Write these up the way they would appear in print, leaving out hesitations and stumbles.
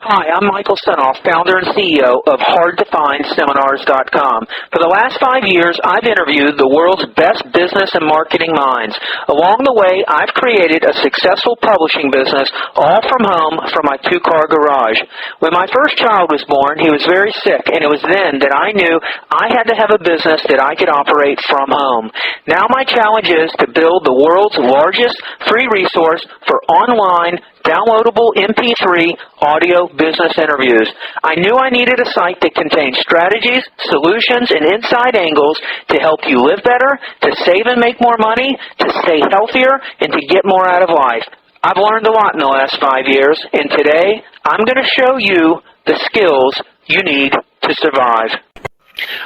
Hi, I'm Michael Senoff, founder and CEO of HardToFindSeminars.com. For the last 5 years, I've interviewed the world's best business and marketing minds. Along the way, I've created a successful publishing business, all from home from my two-car garage. When my first child was born, he was very sick, and it was then that I knew I had to have a business that I could operate from home. Now my challenge is to build the world's largest free resource for online downloadable MP3 audio business interviews. I knew I needed a site that contained strategies, solutions, and inside angles to help you live better, to save and make more money, to stay healthier, and to get more out of life. I've learned a lot in the last 5 years, and today I'm going to show you the skills you need to survive.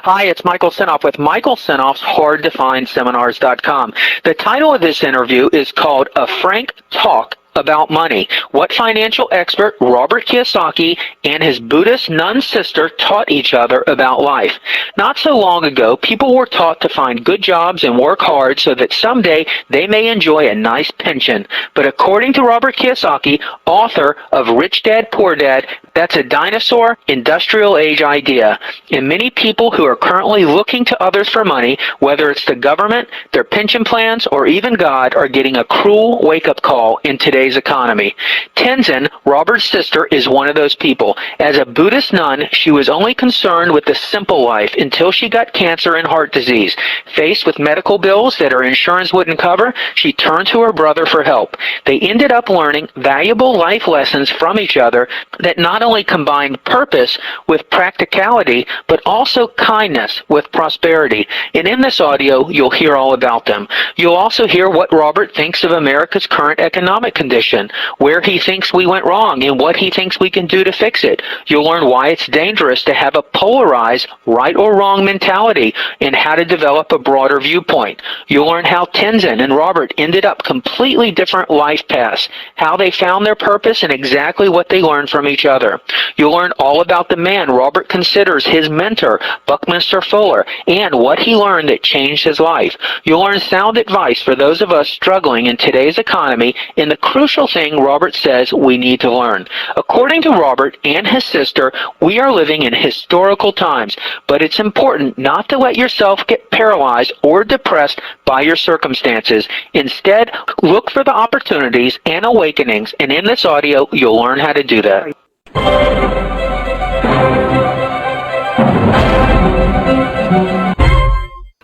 Hi, it's Michael Senoff with Michael Senoff's HardToFindSeminars.com. The title of this interview is called A Frank Talk About Money, what financial expert Robert Kiyosaki and his Buddhist Nun sister taught each other about life. Not so long ago, people were taught to find good jobs and work hard so that someday they may enjoy a nice pension. But according to Robert Kiyosaki, author of Rich Dad, Poor Dad, that's a dinosaur, industrial age idea. And many people who are currently looking to others for money, whether it's the government, their pension plans, or even God, are getting a cruel wake-up call in today's economy. Tenzin, Robert's sister, is one of those people. As a Buddhist nun, she was only concerned with the simple life until she got cancer and heart disease. Faced with medical bills that her insurance wouldn't cover, she turned to her brother for help. They ended up learning valuable life lessons from each other that not only combined purpose with practicality, but also kindness with prosperity. And in this audio, you'll hear all about them. You'll also hear what Robert thinks of America's current economic condition, where he thinks we went wrong, and what he thinks we can do to fix it. You'll learn why it's dangerous to have a polarized right or wrong mentality and how to develop a broader viewpoint. You'll learn how Tenzin and Robert ended up completely different life paths, how they found their purpose, and exactly what they learned from each other. You'll learn all about the man Robert considers his mentor, Buckminster Fuller, and what he learned that changed his life. You'll learn sound advice for those of us struggling in today's economy, and the crucial thing Robert says we need to learn. According to Robert and his sister, we are living in historical times, but it's important not to let yourself get paralyzed or depressed by your circumstances. Instead, look for the opportunities and awakenings, and in this audio, you'll learn how to do that.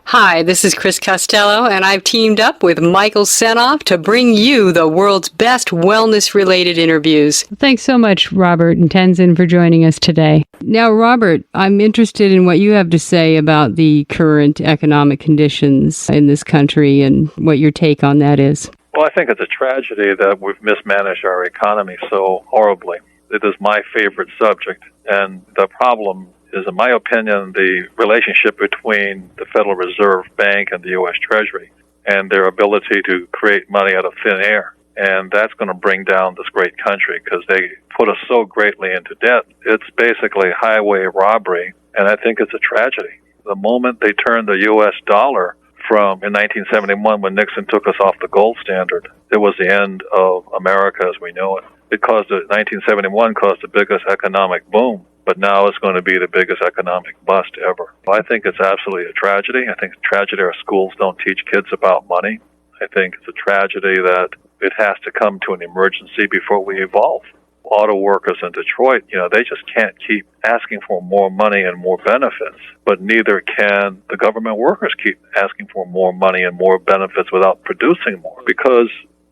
Hi, this is Chris Costello, and I've teamed up with Michael Senoff to bring you the world's best wellness-related interviews. Thanks so much, Robert and Tenzin, for joining us today. Now, Robert, I'm interested in what you have to say about the current economic conditions in this country and what your take on that is. Well, I think it's a tragedy that we've mismanaged our economy so horribly. It is my favorite subject, and the problem is, in my opinion, the relationship between the Federal Reserve Bank and the U.S. Treasury and their ability to create money out of thin air. And that's going to bring down this great country because they put us so greatly into debt. It's basically highway robbery, and I think it's a tragedy. The moment they turned the U.S. dollar from, in 1971, when Nixon took us off the gold standard, it was the end of America as we know it. 1971 caused the biggest economic boom, but now it's going to be the biggest economic bust ever. I think it's absolutely a tragedy. I think it's a tragedy our schools don't teach kids about money. I think it's a tragedy that it has to come to an emergency before we evolve. Auto workers in Detroit, they just can't keep asking for more money and more benefits, but neither can the government workers keep asking for more money and more benefits without producing more, because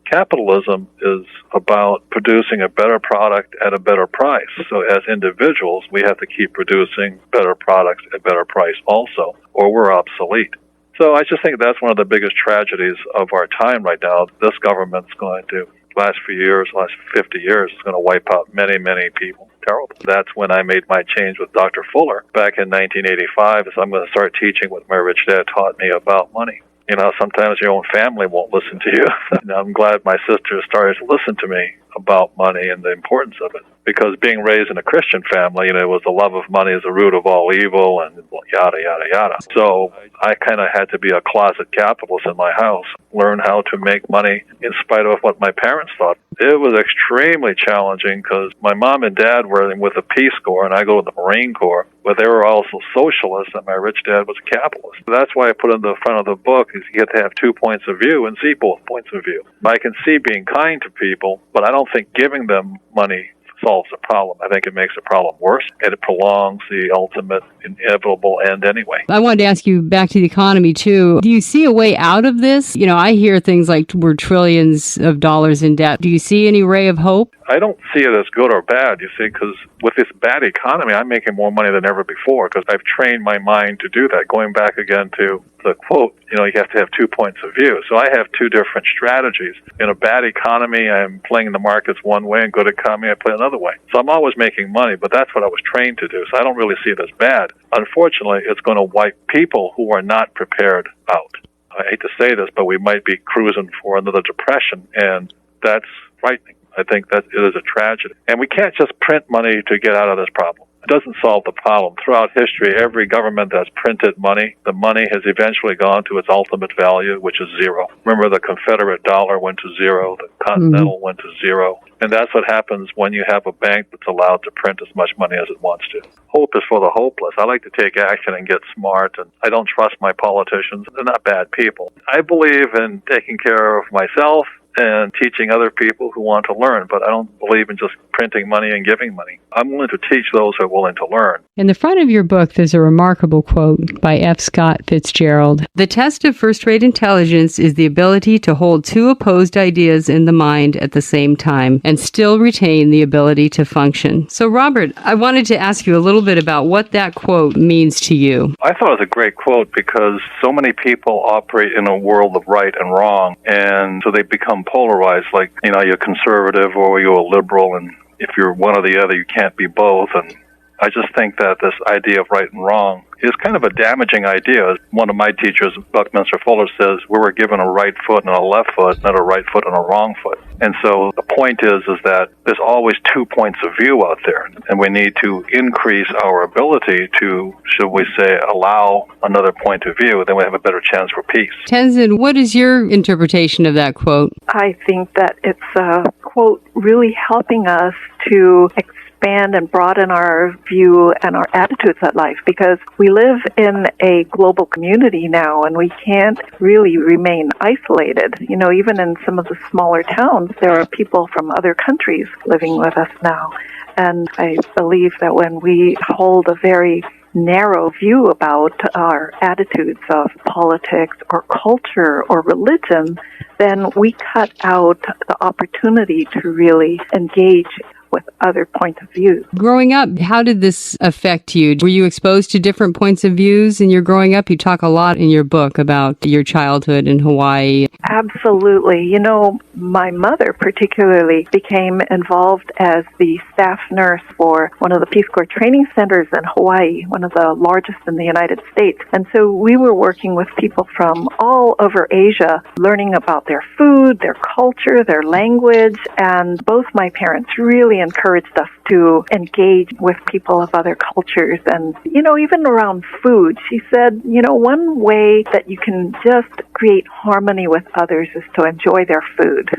capitalism is about producing a better product at a better price. So as individuals, we have to keep producing better products at a better price also, or we're obsolete. So I just think that's one of the biggest tragedies of our time right now. This government's going to, last 50 years, is going to wipe out many, many people. Terrible. That's when I made my change with Dr. Fuller back in 1985, is I'm going to start teaching what my rich dad taught me about money. Sometimes your own family won't listen to you. I'm glad my sister started to listen to me about money and the importance of it. because being raised in a Christian family, it was the love of money is the root of all evil and yada, yada, yada. So I kind of had to be a closet capitalist in my house, learn how to make money in spite of what my parents thought. It was extremely challenging because my mom and dad were with the Peace Corps and I go to the Marine Corps, but they were also socialists and my rich dad was a capitalist. That's why I put in the front of the book is you get to have 2 points of view and see both points of view. I can see being kind to people, but I don't think giving them money solves the problem. I think it makes the problem worse, and it prolongs the ultimate inevitable end anyway. I wanted to ask you back to the economy, too. Do you see a way out of this? I hear things like we're trillions of dollars in debt. Do you see any ray of hope? I don't see it as good or bad, you see, because with this bad economy, I'm making more money than ever before because I've trained my mind to do that. Going back again to the quote, you have to have 2 points of view. So I have two different strategies. In a bad economy, I'm playing the markets one way, and good economy, I play another way. So I'm always making money, but that's what I was trained to do. So I don't really see it as bad. Unfortunately, it's going to wipe people who are not prepared out. I hate to say this, but we might be cruising for another depression, and that's frightening. I think that it is a tragedy. And we can't just print money to get out of this problem. It doesn't solve the problem. Throughout history, every government that's printed money, the money has eventually gone to its ultimate value, which is zero. Remember, the Confederate dollar went to zero, the Continental went to zero. And that's what happens when you have a bank that's allowed to print as much money as it wants to. Hope is for the hopeless. I like to take action and get smart, and I don't trust my politicians. They're not bad people. I believe in taking care of myself and teaching other people who want to learn, but I don't believe in just printing money and giving money. I'm willing to teach those who are willing to learn. In the front of your book, there's a remarkable quote by F. Scott Fitzgerald. The test of first-rate intelligence is the ability to hold two opposed ideas in the mind at the same time and still retain the ability to function. So, Robert, I wanted to ask you a little bit about what that quote means to you. I thought it was a great quote because so many people operate in a world of right and wrong, and so they become polarized, like, you're conservative or you're a liberal, and if you're one or the other, you can't be both. And I just think that this idea of right and wrong is kind of a damaging idea. One of my teachers, Buckminster Fuller, says we were given a right foot and a left foot, not a right foot and a wrong foot. And so the point is that there's always 2 points of view out there, and we need to increase our ability to, should we say, allow another point of view, then we have a better chance for peace. Tenzin, what is your interpretation of that quote? I think that it's a quote really helping us to expand and broaden our view and our attitudes at life, because we live in a global community now and we can't really remain isolated. Even in some of the smaller towns, there are people from other countries living with us now. And I believe that when we hold a very narrow view about our attitudes of politics or culture or religion, then we cut out the opportunity to really engage with other points of view. Growing up, how did this affect you? Were you exposed to different points of views in your growing up? You talk a lot in your book about your childhood in Hawaii. Absolutely. My mother particularly became involved as the staff nurse for one of the Peace Corps training centers in Hawaii, one of the largest in the United States. And so we were working with people from all over Asia, learning about their food, their culture, their language, and both my parents really encouraged us to engage with people of other cultures. And, even around food, she said, one way that you can just create harmony with others is to enjoy their food.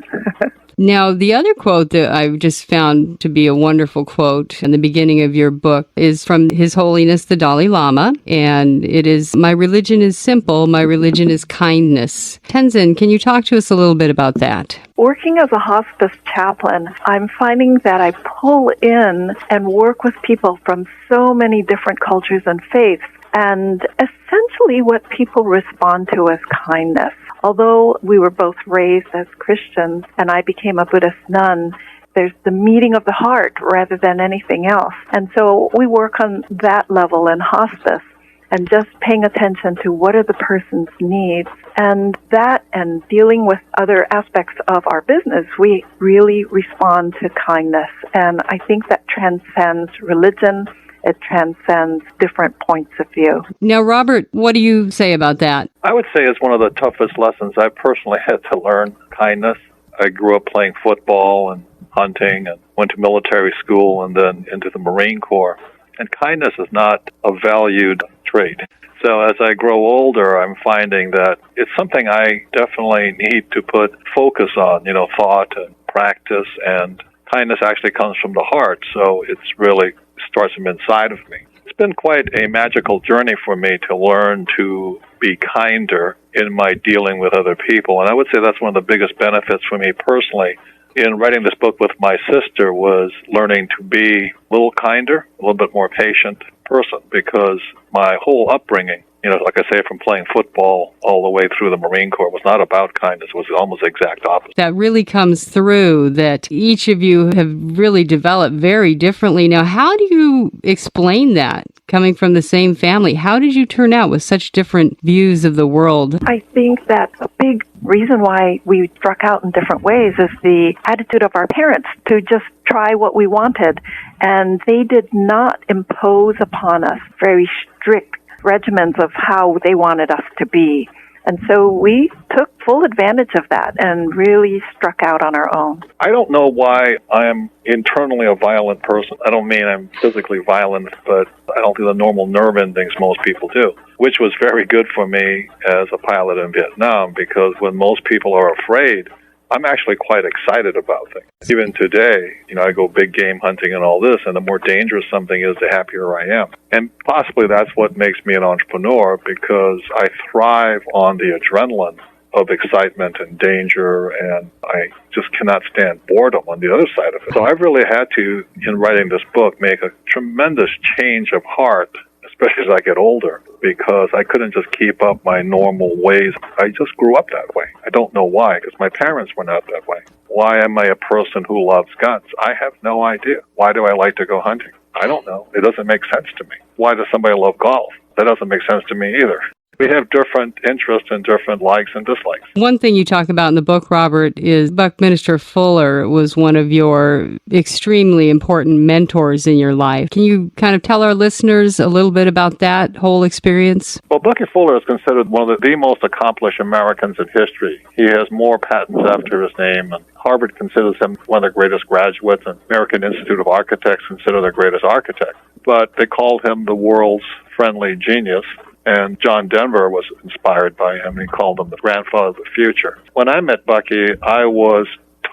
Now, the other quote that I just found to be a wonderful quote in the beginning of your book is from His Holiness the Dalai Lama, and it is, "My religion is simple, my religion is kindness." Tenzin, can you talk to us a little bit about that? Working as a hospice chaplain, I'm finding that I pull in and work with people from so many different cultures and faiths, and essentially what people respond to is kindness. Although we were both raised as Christians and I became a Buddhist nun, there's the meeting of the heart rather than anything else. And so we work on that level in hospice and just paying attention to what are the person's needs. And that and dealing with other aspects of our business, we really respond to kindness. And I think that transcends religion. It transcends different points of view. Now, Robert, what do you say about that? I would say it's one of the toughest lessons I personally had to learn, kindness. I grew up playing football and hunting and went to military school and then into the Marine Corps. And kindness is not a valued trait. So as I grow older, I'm finding that it's something I definitely need to put focus on, thought and practice, and kindness actually comes from the heart, so it's really starts from inside of me. It's been quite a magical journey for me to learn to be kinder in my dealing with other people, and I would say that's one of the biggest benefits for me personally. In writing this book with my sister was learning to be a little kinder, a little bit more patient person, because my whole upbringing, like I say, from playing football all the way through the Marine Corps, was not about kindness. It was almost the exact opposite. That really comes through, that each of you have really developed very differently. Now, how do you explain that, coming from the same family? How did you turn out with such different views of the world? I think that a big reason why we struck out in different ways is the attitude of our parents to just try what we wanted. And they did not impose upon us very strict regimens of how they wanted us to be. And so we took full advantage of that and really struck out on our own. I don't know why I'm internally a violent person. I don't mean I'm physically violent, but I don't do the normal nerve endings most people do, which was very good for me as a pilot in Vietnam, because when most people are afraid, I'm actually quite excited about things. Even today, I go big game hunting and all this, and the more dangerous something is, the happier I am. And possibly that's what makes me an entrepreneur, because I thrive on the adrenaline of excitement and danger, and I just cannot stand boredom on the other side of it. So I've really had to, in writing this book, make a tremendous change of heart, especially as I get older, because I couldn't just keep up my normal ways. I just grew up that way. I don't know why, because my parents were not that way. Why am I a person who loves guns? I have no idea. Why do I like to go hunting? I don't know. It doesn't make sense to me. Why does somebody love golf? That doesn't make sense to me either. We have different interests and different likes and dislikes. One thing you talk about in the book, Robert, is Buckminster Fuller was one of your extremely important mentors in your life. Can you kind of tell our listeners a little bit about that whole experience? Well, Bucky Fuller is considered one of the most accomplished Americans in history. He has more patents after his name, and Harvard considers him one of the greatest graduates, and American Institute of Architects consider the greatest architect. But they called him the world's friendly genius. And John Denver was inspired by him. He called him the grandfather of the future. When I met Bucky, I was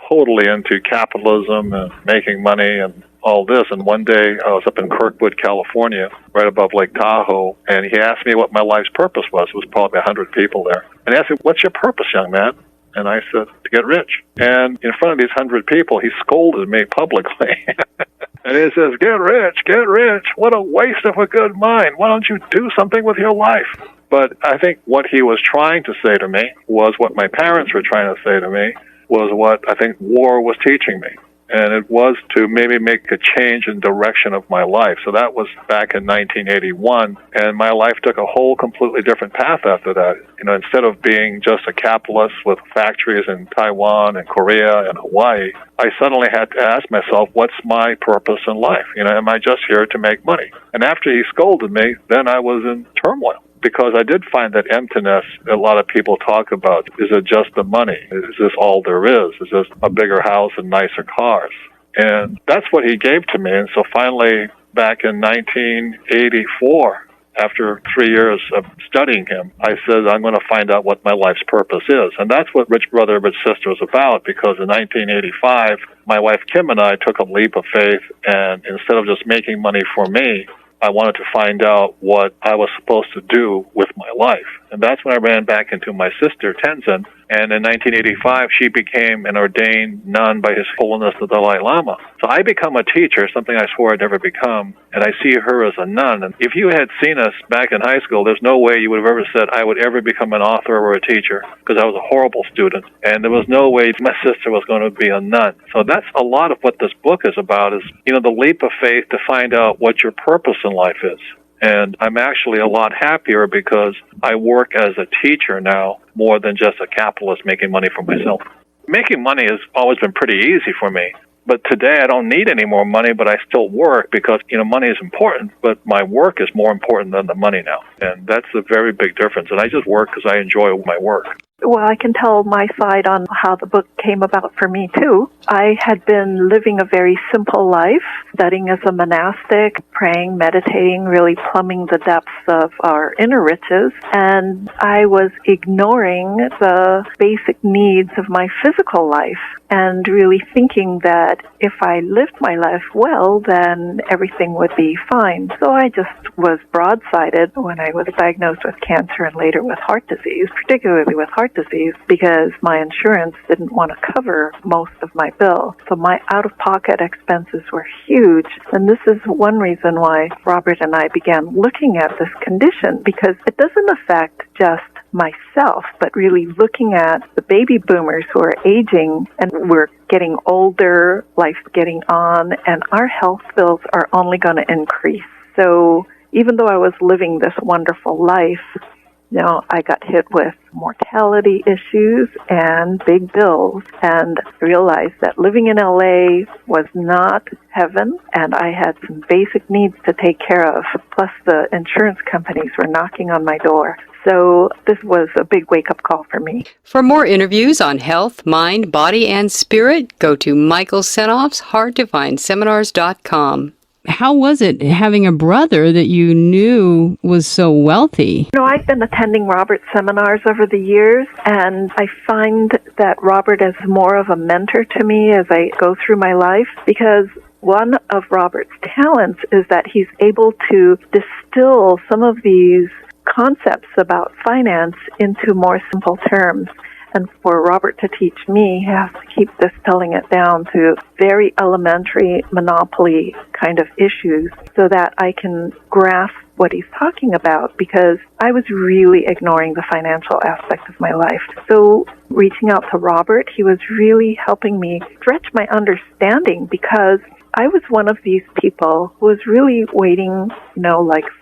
totally into capitalism and making money and all this. And one day I was up in Kirkwood, California, right above Lake Tahoe, and he asked me what my life's purpose was. It was probably 100 people there. And he asked me, "What's your purpose, young man?" And I said, "To get rich." And in front of these 100 people, he scolded me publicly. And he says, get rich. What a waste of a good mind. Why don't you do something with your life? But I think what he was trying to say to me was what my parents were trying to say to me, was what I think war was teaching me. And it was to maybe make a change in direction of my life. So that was back in 1981, and my life took a whole completely different path after that. Instead of being just a capitalist with factories in Taiwan and Korea and Hawaii, I suddenly had to ask myself, what's my purpose in life? Am I just here to make money? And after he scolded me, then I was in turmoil. Because I did find that emptiness a lot of people talk about. Is it just the money? Is this all there is? Is this a bigger house and nicer cars? And that's what he gave to me. And so finally, back in 1984, after 3 years of studying him, I said, I'm going to find out what my life's purpose is. And that's what Rich Brother, Rich Sister is about, because in 1985, my wife Kim and I took a leap of faith, and instead of just making money for me, I wanted to find out what I was supposed to do with my life. And that's when I ran back into my sister, Tenzin. And in 1985, she became an ordained nun by His Holiness the Dalai Lama. So I become a teacher, something I swore I'd never become, and I see her as a nun. And if you had seen us back in high school, there's no way you would have ever said I would ever become an author or a teacher, because I was a horrible student. And there was no way my sister was going to be a nun. So that's a lot of what this book is about, is, the leap of faith to find out what your purpose in life is. And I'm actually a lot happier because I work as a teacher now more than just a capitalist making money for myself. Making money has always been pretty easy for me. But today I don't need any more money, but I still work because, money is important, but my work is more important than the money now. And that's a very big difference. And I just work because I enjoy my work. Well, I can tell my side on how the book came about for me, too. I had been living a very simple life, studying as a monastic, praying, meditating, really plumbing the depths of our inner riches, and I was ignoring the basic needs of my physical life and really thinking that if I lived my life well, then everything would be fine. So I just was broadsided when I was diagnosed with cancer and later with heart disease, particularly with heart disease, because my insurance didn't want to cover most of my bill. So my out-of-pocket expenses were huge. And this is one reason why Robert and I began looking at this condition, because it doesn't affect just myself, but really looking at the baby boomers who are aging and we're getting older, life's getting on, and our health bills are only going to increase. So even though I was living this wonderful life, I got hit with mortality issues and big bills and realized that living in LA was not heaven, and I had some basic needs to take care of. Plus the insurance companies were knocking on my door. So this was a big wake-up call for me. For more interviews on health, mind, body, and spirit, go to Michael Senoff's hardtofindseminars.com. How was it having a brother that you knew was so wealthy? I've been attending Robert's seminars over the years, and I find that Robert is more of a mentor to me as I go through my life, because one of Robert's talents is that he's able to distill some of these concepts about finance into more simple terms. And for Robert to teach me, he has to keep distilling it down to very elementary monopoly kind of issues so that I can grasp what he's talking about, because I was really ignoring the financial aspect of my life. So reaching out to Robert, he was really helping me stretch my understanding, because I was one of these people who was really waiting,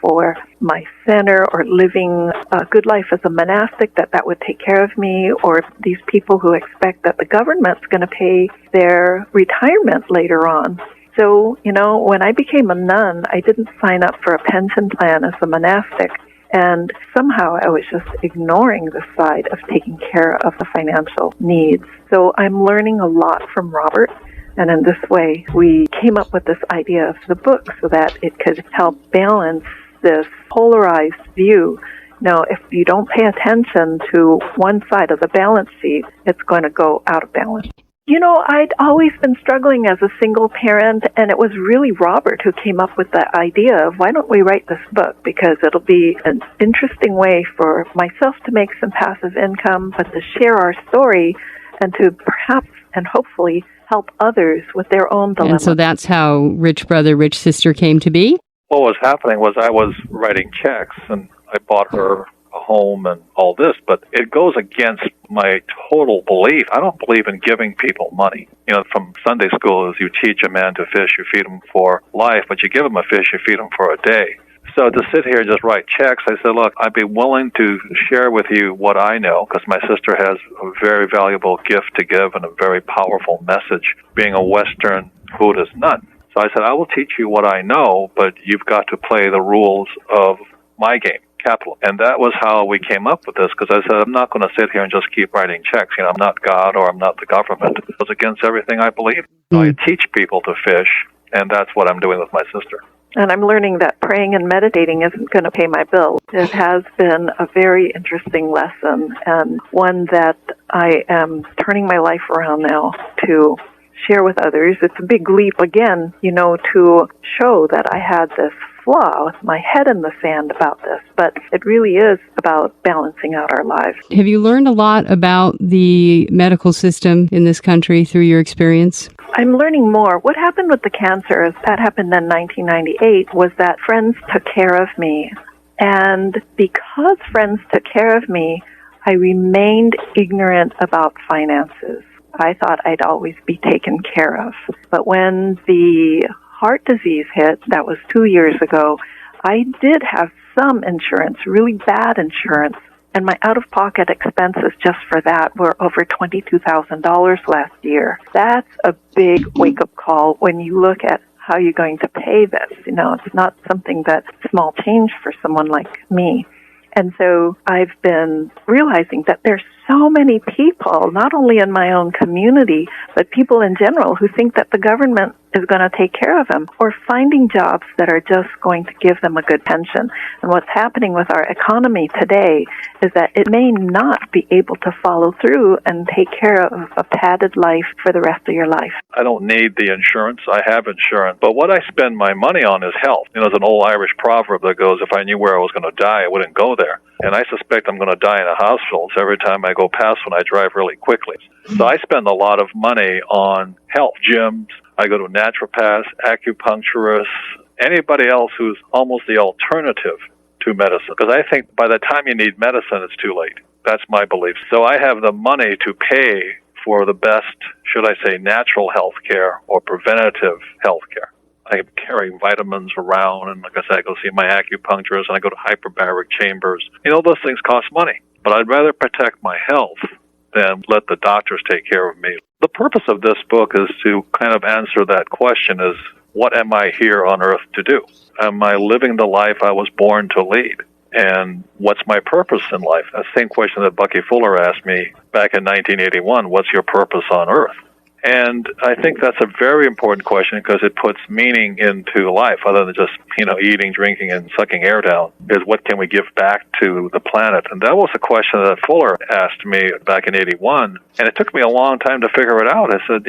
for my center or living a good life as a monastic, that would take care of me, or these people who expect that the government's going to pay their retirement later on. So, when I became a nun, I didn't sign up for a pension plan as a monastic. And somehow I was just ignoring the side of taking care of the financial needs. So I'm learning a lot from Robert. And in this way, we came up with this idea of the book so that it could help balance this polarized view. If you don't pay attention to one side of the balance sheet, it's going to go out of balance. I'd always been struggling as a single parent, and it was really Robert who came up with the idea of, why don't we write this book? Because it'll be an interesting way for myself to make some passive income, but to share our story and to perhaps and hopefully help others with their own dilemma. And so that's how Rich Brother, Rich Sister came to be? What was happening was I was writing checks, and I bought her a home and all this, but it goes against my total belief. I don't believe in giving people money. From Sunday school, is you teach a man to fish, you feed him for life, but you give him a fish, you feed him for a day. So to sit here and just write checks, I said, look, I'd be willing to share with you what I know, because my sister has a very valuable gift to give and a very powerful message, being a Western Buddhist nun. So I said, I will teach you what I know, but you've got to play the rules of my game, capital. And that was how we came up with this, because I said, I'm not going to sit here and just keep writing checks. I'm not God or I'm not the government. It was against everything I believe. So I teach people to fish, and that's what I'm doing with my sister. And I'm learning that praying and meditating isn't going to pay my bills. It has been a very interesting lesson, and one that I am turning my life around now to share with others. It's a big leap again, to show that I had this flaw with my head in the sand about this, but it really is about balancing out our lives. Have you learned a lot about the medical system in this country through your experience? I'm learning more. What happened with the cancer, that happened in 1998, was that friends took care of me. And because friends took care of me, I remained ignorant about finances. I thought I'd always be taken care of. But when the heart disease hit, that was 2 years ago, I did have some insurance, really bad insurance, and my out-of-pocket expenses just for that were over $22,000 last year. That's a big wake-up call when you look at how you're going to pay this. It's not something that's small change for someone like me. And so I've been realizing that there's so many people, not only in my own community, but people in general who think that the government is going to take care of them, or finding jobs that are just going to give them a good pension. And what's happening with our economy today is that it may not be able to follow through and take care of a padded life for the rest of your life. I don't need the insurance. I have insurance. But what I spend my money on is health. There's an old Irish proverb that goes, if I knew where I was going to die, I wouldn't go there. And I suspect I'm going to die in a hospital. So every time I go past one, I drive really quickly. So I spend a lot of money on health, gyms. I go to naturopaths, acupuncturists, anybody else who's almost the alternative to medicine. Because I think by the time you need medicine, it's too late. That's my belief. So I have the money to pay for the best, should I say, natural health care or preventative health care. I carry vitamins around, and like I said, I go see my acupuncturist, and I go to hyperbaric chambers. Those things cost money. But I'd rather protect my health than let the doctors take care of me. The purpose of this book is to kind of answer that question is, what am I here on earth to do? Am I living the life I was born to lead? And what's my purpose in life? That same question that Bucky Fuller asked me back in 1981, what's your purpose on earth? And I think that's a very important question because it puts meaning into life other than just, eating, drinking, and sucking air down, is what can we give back to the planet? And that was a question that Fuller asked me back in 81, and it took me a long time to figure it out. I said,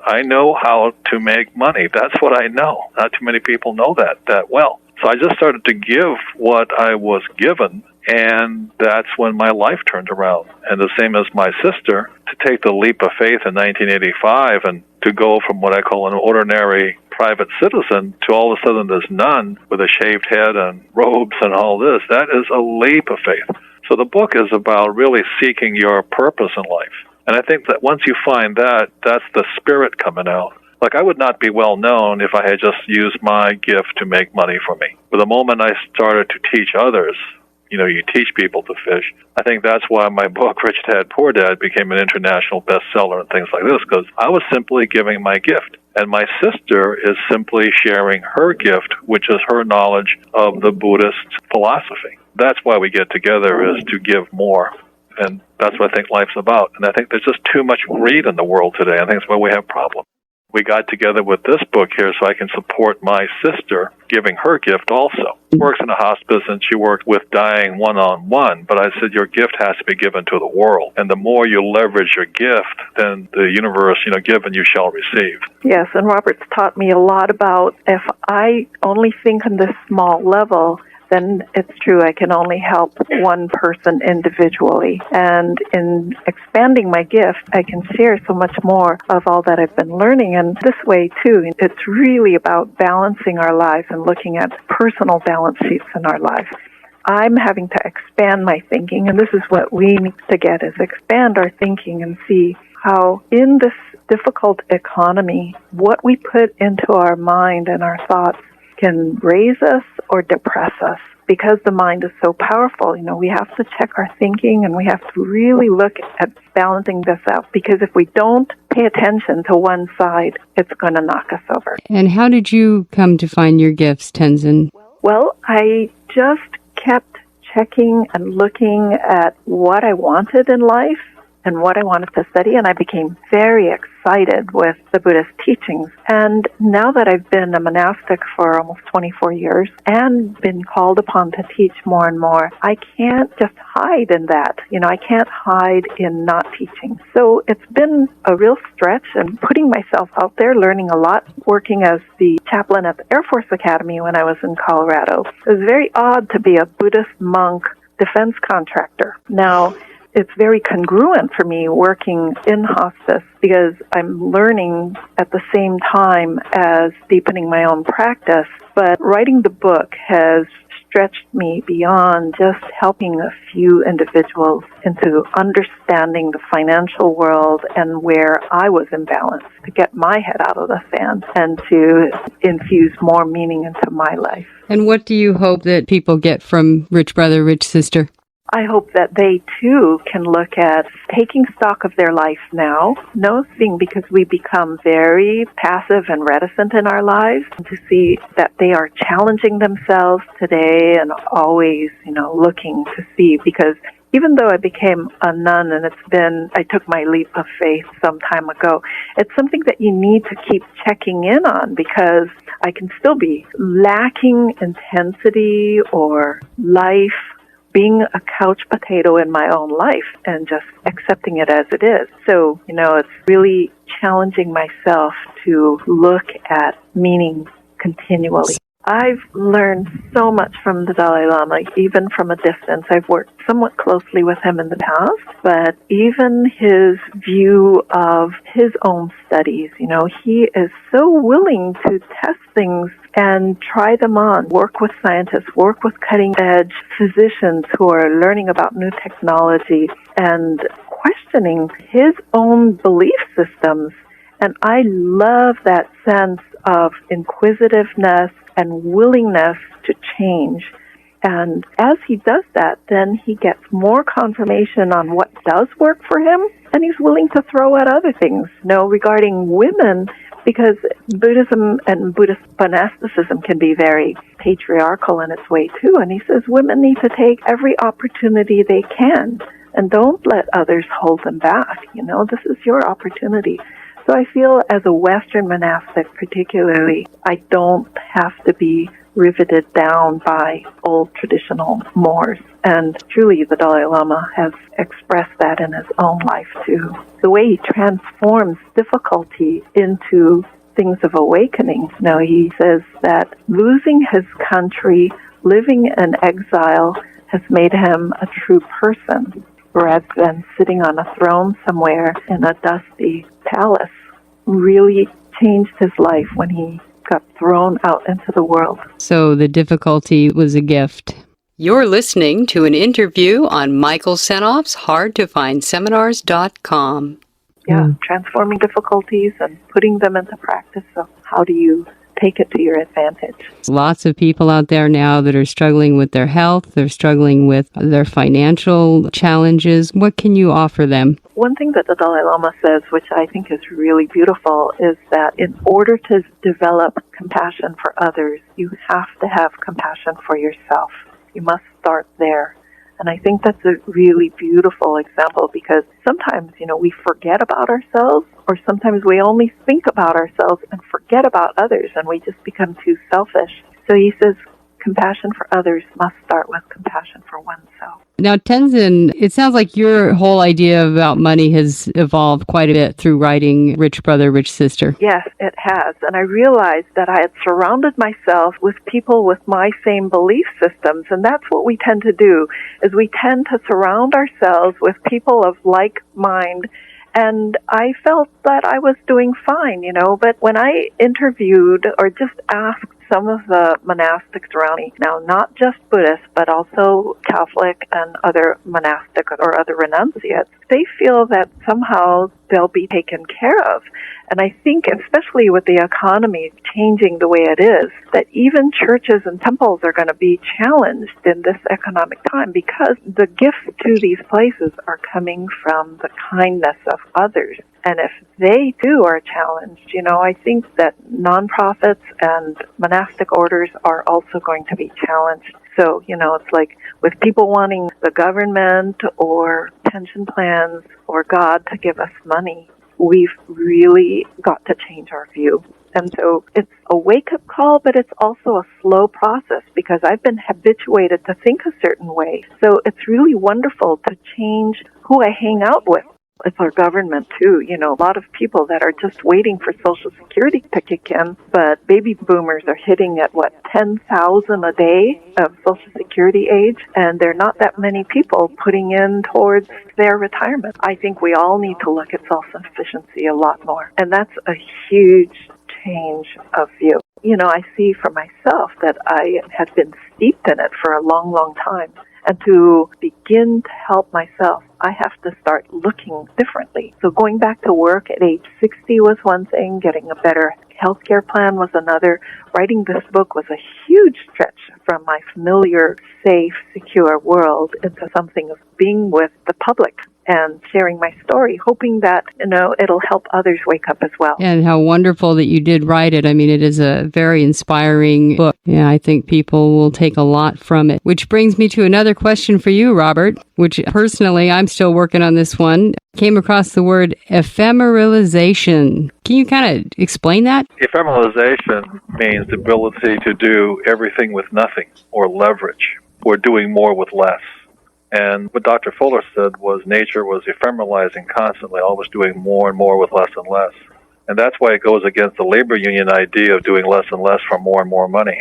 I know how to make money. That's what I know. Not too many people know that well. So I just started to give what I was given, and that's when my life turned around. And the same as my sister, to take the leap of faith in 1985 and to go from what I call an ordinary private citizen to all of a sudden this nun with a shaved head and robes and all this, that is a leap of faith. So the book is about really seeking your purpose in life. And I think that once you find that, that's the spirit coming out. Like, I would not be well known if I had just used my gift to make money for me. But the moment I started to teach others, you teach people to fish. I think that's why my book, Rich Dad, Poor Dad, became an international bestseller and things like this, because I was simply giving my gift. And my sister is simply sharing her gift, which is her knowledge of the Buddhist philosophy. That's why we get together, is to give more. And that's what I think life's about. And I think there's just too much greed in the world today. I think that's why we have problems. We got together with this book here so I can support my sister, giving her gift also. She works in a hospice and she worked with dying one-on-one, but I said your gift has to be given to the world. And the more you leverage your gift, then the universe, give and you shall receive. Yes, and Robert's taught me a lot about if I only think on this small level, then it's true, I can only help one person individually. And in expanding my gift, I can share so much more of all that I've been learning. And this way, too, it's really about balancing our lives and looking at personal balance sheets in our life. I'm having to expand my thinking, and this is what we need to get, is expand our thinking and see how in this difficult economy, what we put into our mind and our thoughts can raise us or depress us. Because the mind is so powerful, we have to check our thinking and we have to really look at balancing this out. Because if we don't pay attention to one side, it's going to knock us over. And how did you come to find your gifts, Tenzin? Well, I just kept checking and looking at what I wanted in life and what I wanted to study, and I became very excited with the Buddhist teachings. And now that I've been a monastic for almost 24 years and been called upon to teach more and more, I can't just hide in that. I can't hide in not teaching. So it's been a real stretch and putting myself out there, learning a lot, working as the chaplain at the Air Force Academy when I was in Colorado. It was very odd to be a Buddhist monk defense contractor. Now, it's very congruent for me working in hospice because I'm learning at the same time as deepening my own practice. But writing the book has stretched me beyond just helping a few individuals into understanding the financial world and where I was imbalanced, to get my head out of the sand and to infuse more meaning into my life. And what do you hope that people get from Rich Brother, Rich Sister? I hope that they, too, can look at taking stock of their life now, noticing because we become very passive and reticent in our lives, and to see that they are challenging themselves today and always, looking to see, because even though I became a nun and I took my leap of faith some time ago, it's something that you need to keep checking in on, because I can still be lacking intensity or life, being a couch potato in my own life and just accepting it as it is. So, it's really challenging myself to look at meaning continually. I've learned so much from the Dalai Lama, even from a distance. I've worked somewhat closely with him in the past, but even his view of his own studies, he is so willing to test things and try them on, work with scientists, work with cutting-edge physicians who are learning about new technology and questioning his own belief systems. And I love that sense of inquisitiveness and willingness to change. And as he does that, then he gets more confirmation on what does work for him, and he's willing to throw out other things. Regarding women, because Buddhism and Buddhist monasticism can be very patriarchal in its way too, and he says women need to take every opportunity they can, and don't let others hold them back. This is your opportunity. So I feel as a Western monastic particularly, I don't have to be riveted down by old traditional mores. And truly the Dalai Lama has expressed that in his own life too. The way he transforms difficulty into things of awakening. He says that losing his country, living in exile, has made him a true person, rather than sitting on a throne somewhere in a dusty palace. Really changed his life when he got thrown out into the world. So the difficulty was a gift. You're listening to an interview on Michael Senoff's hardtofindseminars.com. Yeah, transforming difficulties and putting them into practice. So how do you take it to your advantage? Lots of people out there now that are struggling with their health, they're struggling with their financial challenges. What can you offer them? One thing that the Dalai Lama says, which I think is really beautiful, is that in order to develop compassion for others, you have to have compassion for yourself. You must start there. And I think that's a really beautiful example, because sometimes, we forget about ourselves, or sometimes we only think about ourselves and forget about others, and we just become too selfish. So he says compassion for others must start with compassion for oneself. Now, Tenzin, it sounds like your whole idea about money has evolved quite a bit through writing Rich Brother, Rich Sister. Yes, it has. And I realized that I had surrounded myself with people with my same belief systems. And that's what we tend to do, is we tend to surround ourselves with people of like mind. And I felt that I was doing fine, but when I interviewed or just asked some of the monastics around me, now not just Buddhist, but also Catholic and other monastic or other renunciates, they feel that somehow they'll be taken care of. And I think, especially with the economy changing the way it is, that even churches and temples are going to be challenged in this economic time, because the gifts to these places are coming from the kindness of others. And if they too are challenged, I think that nonprofits and monastic orders are also going to be challenged. So, it's like with people wanting the government or pension plans or God to give us money, we've really got to change our view. And so it's a wake-up call, but it's also a slow process, because I've been habituated to think a certain way. So it's really wonderful to change who I hang out with. It's our government, too. A lot of people that are just waiting for Social Security to kick in, but baby boomers are hitting at, 10,000 a day of Social Security age, and there are not that many people putting in towards their retirement. I think we all need to look at self-sufficiency a lot more, and that's a huge change of view. I see for myself that I had been steeped in it for a long, long time. And to begin to help myself, I have to start looking differently. So going back to work at age 60 was one thing. Getting a better healthcare plan was another. Writing this book was a huge stretch from my familiar, safe, secure world into something being with the public and sharing my story, hoping that, it'll help others wake up as well. And how wonderful that you did write it. I mean, it is a very inspiring book. Yeah, I think people will take a lot from it. Which brings me to another question for you, Robert, which personally, I'm still working on this one. Came across the word ephemeralization. Can you kind of explain that? Ephemeralization means the ability to do everything with nothing or leverage or doing more with less. And what Dr. Fuller said was nature was ephemeralizing constantly, always doing more and more with less and less. And that's why it goes against the labor union idea of doing less and less for more and more money.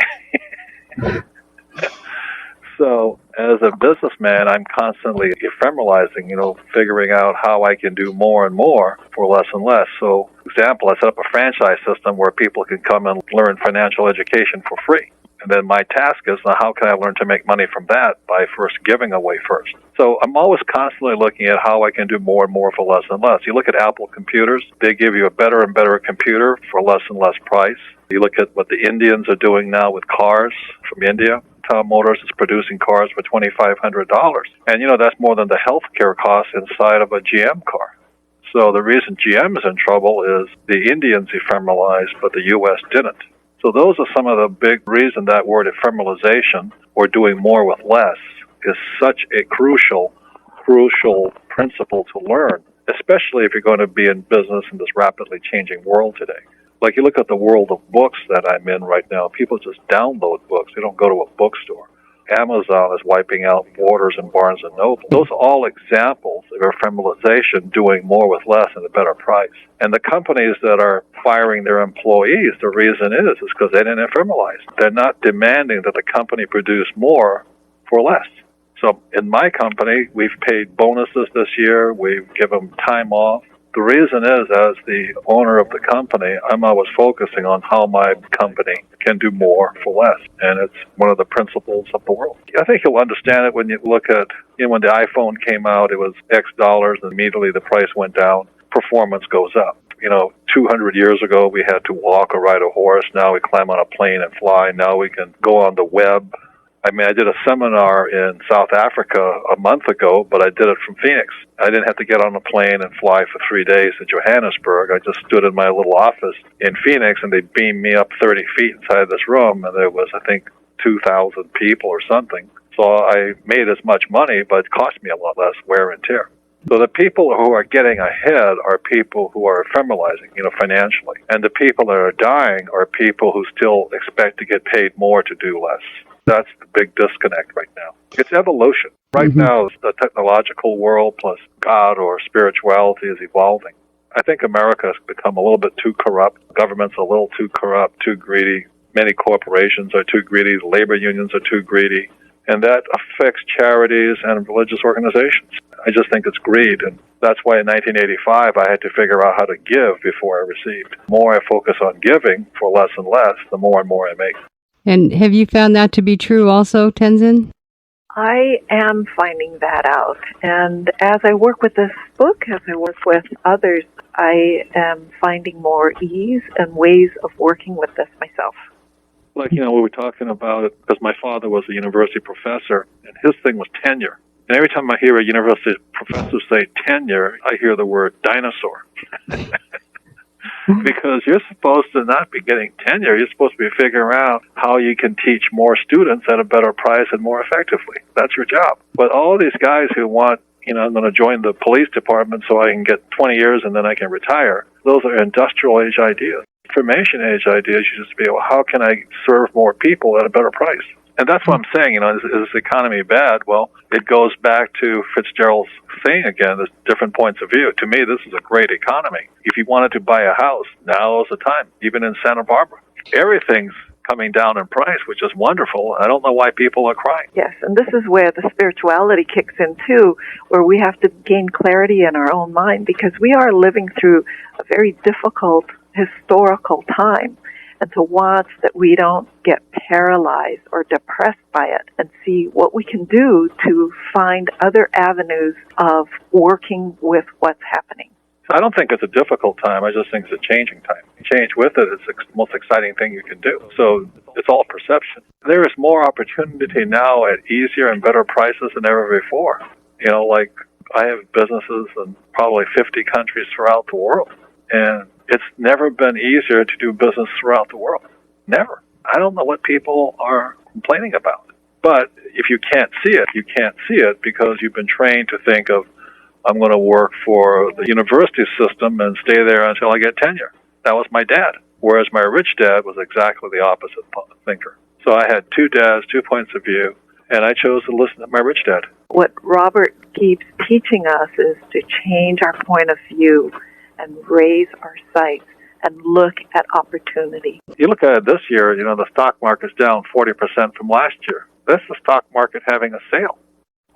So as a businessman, I'm constantly ephemeralizing, figuring out how I can do more and more for less and less. So, example, I set up a franchise system where people can come and learn financial education for free. And then my task is, now how can I learn to make money from that by first giving away first? So I'm always constantly looking at how I can do more and more for less and less. You look at Apple computers, they give you a better and better computer for less and less price. You look at what the Indians are doing now with cars from India. Tata Motors is producing cars for $2,500. And, that's more than the healthcare costs inside of a GM car. So the reason GM is in trouble is the Indians ephemeralized, but the U.S. didn't. So those are some of the big reasons that word ephemeralization, or doing more with less, is such a crucial principle to learn, especially if you're going to be in business in this rapidly changing world today. Like you look at the world of books that I'm in right now, people just download books. They don't go to a bookstore. Amazon is wiping out Borders and Barnes & Noble. Those are all examples of ephemeralization, doing more with less at a better price. And the companies that are firing their employees, the reason is because they didn't ephemeralize. They're not demanding that the company produce more for less. So in my company, we've paid bonuses this year. We've given them time off. The reason is, as the owner of the company, I'm always focusing on how my company can do more for less. And it's one of the principles of the world. I think you'll understand it when you look at, when the iPhone came out, it was X dollars, and immediately the price went down. Performance goes up. 200 years ago, we had to walk or ride a horse. Now we climb on a plane and fly. Now we can go on the web. I did a seminar in South Africa a month ago, but I did it from Phoenix. I didn't have to get on a plane and fly for 3 days to Johannesburg. I just stood in my little office in Phoenix, and they beamed me up 30 feet inside this room, and there was, I think, 2,000 people or something. So I made as much money, but it cost me a lot less wear and tear. So the people who are getting ahead are people who are ephemeralizing, financially. And the people that are dying are people who still expect to get paid more to do less. That's the big disconnect right now. It's evolution. Right now, the technological world plus God or spirituality is evolving. I think America has become a little bit too corrupt. Government's a little too corrupt, too greedy. Many corporations are too greedy. Labor unions are too greedy. And that affects charities and religious organizations. I just think it's greed. And that's why in 1985, I had to figure out how to give before I received. The more I focus on giving for less and less, the more and more I make. And have you found that to be true also, Tenzin? I am finding that out. And as I work with this book, as I work with others, I am finding more ease and ways of working with this myself. Like, we were talking about it because my father was a university professor, and his thing was tenure. And every time I hear a university professor say tenure, I hear the word dinosaur. Because you're supposed to not be getting tenure. You're supposed to be figuring out how you can teach more students at a better price and more effectively. That's your job. But all these guys who want, I'm going to join the police department so I can get 20 years and then I can retire, those are industrial age ideas. Information age ideas, you just be, well, how can I serve more people at a better price? And that's what I'm saying, is this economy bad? Well, it goes back to Fitzgerald's thing again, there's different points of view. To me, this is a great economy. If you wanted to buy a house, now is the time, even in Santa Barbara. Everything's coming down in price, which is wonderful. I don't know why people are crying. Yes, and this is where the spirituality kicks in too, where we have to gain clarity in our own mind, because we are living through a very difficult historical time. And to watch that we don't get paralyzed or depressed by it, and see what we can do to find other avenues of working with what's happening. I don't think it's a difficult time. I just think it's a changing time. Change with it is the most exciting thing you can do. So it's all perception. There is more opportunity now at easier and better prices than ever before. Like I have businesses in probably 50 countries throughout the world, and it's never been easier to do business throughout the world. Never. I don't know what people are complaining about. But if you can't see it, you can't see it because you've been trained to think of, I'm going to work for the university system and stay there until I get tenure. That was my dad. Whereas my rich dad was exactly the opposite thinker. So I had two dads, 2 points of view, and I chose to listen to my rich dad. What Robert keeps teaching us is to change our point of view and raise our sights and look at opportunity. You look at it this year, the stock market's down 40% from last year. That's the stock market having a sale,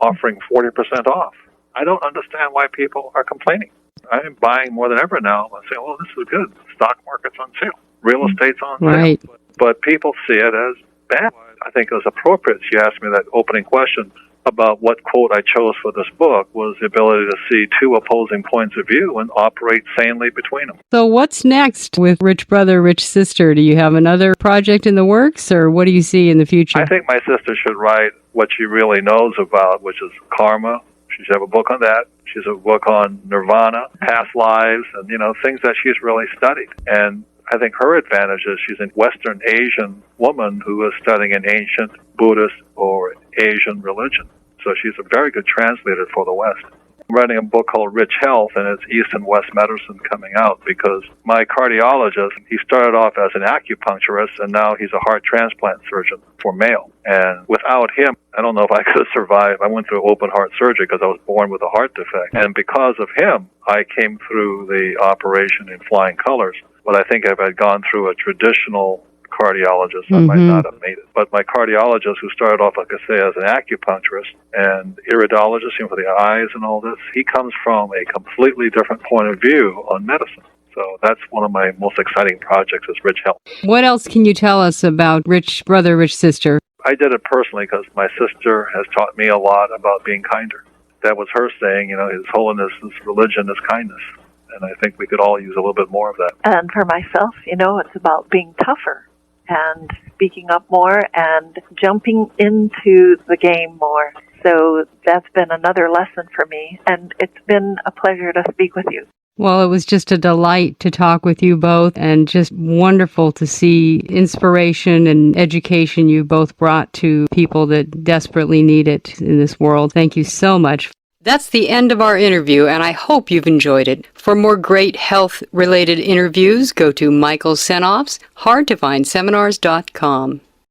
offering 40% off. I don't understand why people are complaining. I'm buying more than ever now. I'm saying, well, this is good. Stock market's on sale. Real estate's on Right. sale. But people see it as bad. I think it was appropriate. She asked me that opening question about what quote I chose for this book was the ability to see two opposing points of view and operate sanely between them. So what's next with Rich Brother, Rich Sister? Do you have another project in the works, or what do you see in the future? I think my sister should write what she really knows about, which is karma. She should have a book on that. She has a book on nirvana, past lives, and, things that she's really studied. And I think her advantage is she's a Western Asian woman who is studying an ancient Buddhist or Asian religion. So she's a very good translator for the West. I'm writing a book called Rich Health, and it's East and West medicine coming out because my cardiologist, he started off as an acupuncturist, and now he's a heart transplant surgeon for male. And without him, I don't know if I could have survived. I went through open heart surgery because I was born with a heart defect. And because of him, I came through the operation in flying colors. But I think if I'd gone through a traditional cardiologist, I might not have made it. But my cardiologist, who started off, like I say, as an acupuncturist and iridologist, for the eyes and all this, he comes from a completely different point of view on medicine. So that's one of my most exciting projects is Rich Health. What else can you tell us about Rich Brother, Rich Sister? I did it personally because my sister has taught me a lot about being kinder. That was her saying, His Holiness' religion is kindness. And I think we could all use a little bit more of that. And for myself, it's about being tougher and speaking up more and jumping into the game more. So that's been another lesson for me, and it's been a pleasure to speak with you. Well, it was just a delight to talk with you both, and just wonderful to see inspiration and education you both brought to people that desperately need it in this world. Thank you so much. That's the end of our interview, and I hope you've enjoyed it. For more great health-related interviews, go to Michael Senoff's HardToFindSeminars.com.